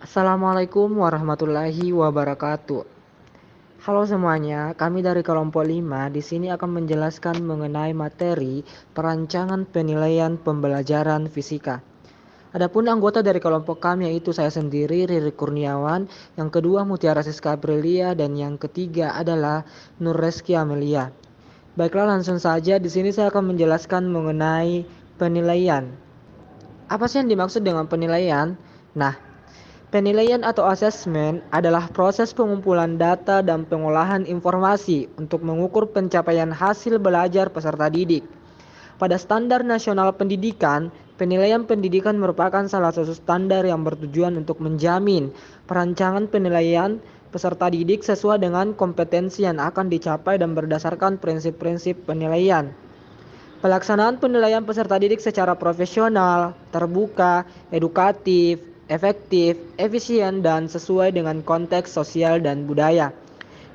Assalamualaikum warahmatullahi wabarakatuh. Halo semuanya, kami dari kelompok 5 di sini akan menjelaskan mengenai materi perancangan penilaian pembelajaran fisika. Adapun anggota dari kelompok kami yaitu saya sendiri, Riri Kurniawan, yang kedua Mutiara Siska Aprilia, dan yang ketiga adalah Nur Reski Amelia. Baiklah, langsung saja di sini saya akan menjelaskan mengenai penilaian. Apa sih yang dimaksud dengan penilaian? Nah, penilaian atau asesmen adalah proses pengumpulan data dan pengolahan informasi untuk mengukur pencapaian hasil belajar peserta didik. Pada standar nasional pendidikan, penilaian pendidikan merupakan salah satu standar yang bertujuan untuk menjamin perancangan penilaian peserta didik sesuai dengan kompetensi yang akan dicapai dan berdasarkan prinsip-prinsip penilaian. Pelaksanaan penilaian peserta didik secara profesional, terbuka, edukatif, efektif, efisien, dan sesuai dengan konteks sosial dan budaya.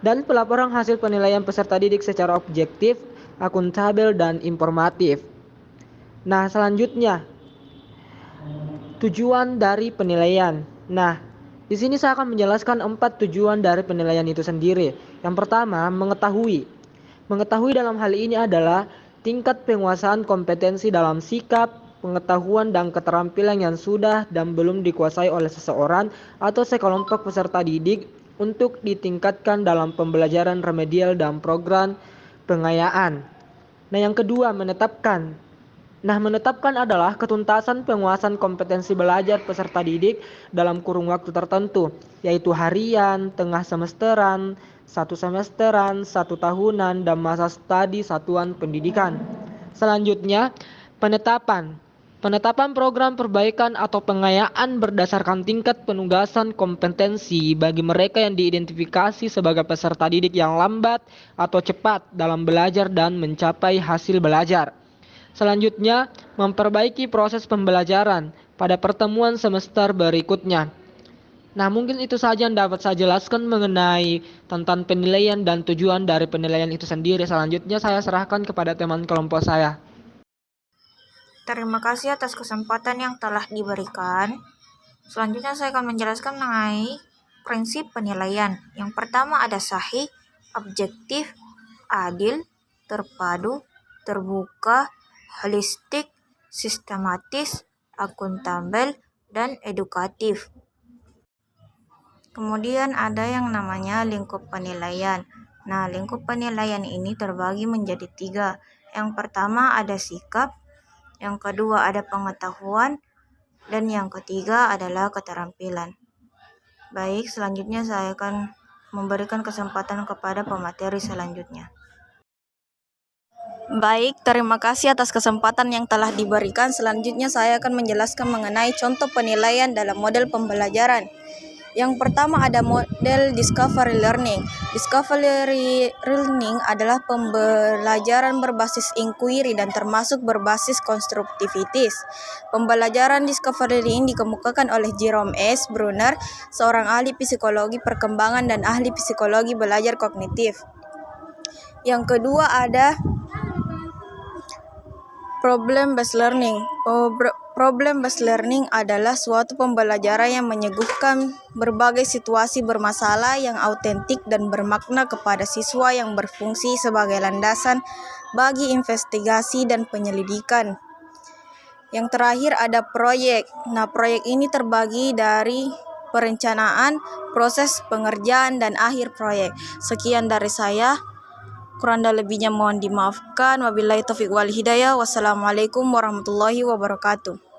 Dan pelaporan hasil penilaian peserta didik secara objektif, akuntabel, dan informatif. Nah, selanjutnya, tujuan dari penilaian. Nah, di sini saya akan menjelaskan 4 tujuan dari penilaian itu sendiri. Yang pertama, mengetahui. Mengetahui dalam hal ini adalah tingkat penguasaan kompetensi dalam sikap, pengetahuan, dan keterampilan yang sudah dan belum dikuasai oleh seseorang atau sekelompok peserta didik untuk ditingkatkan dalam pembelajaran remedial dan program pengayaan. Nah, yang kedua, menetapkan. Menetapkan adalah ketuntasan penguasaan kompetensi belajar peserta didik dalam kurun waktu tertentu, yaitu harian, tengah semesteran, 1 semesteran, 1 tahunan, dan masa studi satuan pendidikan. Selanjutnya, penetapan. Penetapan program perbaikan atau pengayaan berdasarkan tingkat penugasan kompetensi bagi mereka yang diidentifikasi sebagai peserta didik yang lambat atau cepat dalam belajar dan mencapai hasil belajar. Selanjutnya, memperbaiki proses pembelajaran pada pertemuan semester berikutnya. Nah, mungkin itu saja yang dapat saya jelaskan mengenai tentang penilaian dan tujuan dari penilaian itu sendiri. Selanjutnya saya serahkan kepada teman kelompok saya. Terima kasih atas kesempatan yang telah diberikan. Selanjutnya saya akan menjelaskan mengenai prinsip penilaian. Yang pertama ada sahih, objektif, adil, terpadu, terbuka, holistik, sistematis, akuntabel, dan edukatif. Kemudian ada yang namanya lingkup penilaian. Nah, lingkup penilaian ini terbagi menjadi 3. Yang pertama ada sikap, yang kedua ada pengetahuan, dan yang ketiga adalah keterampilan. Baik, selanjutnya saya akan memberikan kesempatan kepada pemateri selanjutnya. Baik, terima kasih atas kesempatan yang telah diberikan. Selanjutnya saya akan menjelaskan mengenai contoh penilaian dalam model pembelajaran. Yang pertama ada model discovery learning. Discovery learning adalah pembelajaran berbasis inquiry dan termasuk berbasis konstruktivitis. Pembelajaran discovery ini dikemukakan oleh Jerome S. Bruner, seorang ahli psikologi perkembangan dan ahli psikologi belajar kognitif. Yang kedua ada problem-based learning. Problem-based learning adalah suatu pembelajaran yang menyuguhkan berbagai situasi bermasalah yang autentik dan bermakna kepada siswa yang berfungsi sebagai landasan bagi investigasi dan penyelidikan. Yang terakhir ada proyek. Nah, proyek ini terbagi dari perencanaan, proses pengerjaan, dan akhir proyek. Sekian dari saya. Kurang dan lebihnya mohon dimaafkan. Wabillahi taufiq wal hidayah. Wassalamualaikum warahmatullahi wabarakatuh.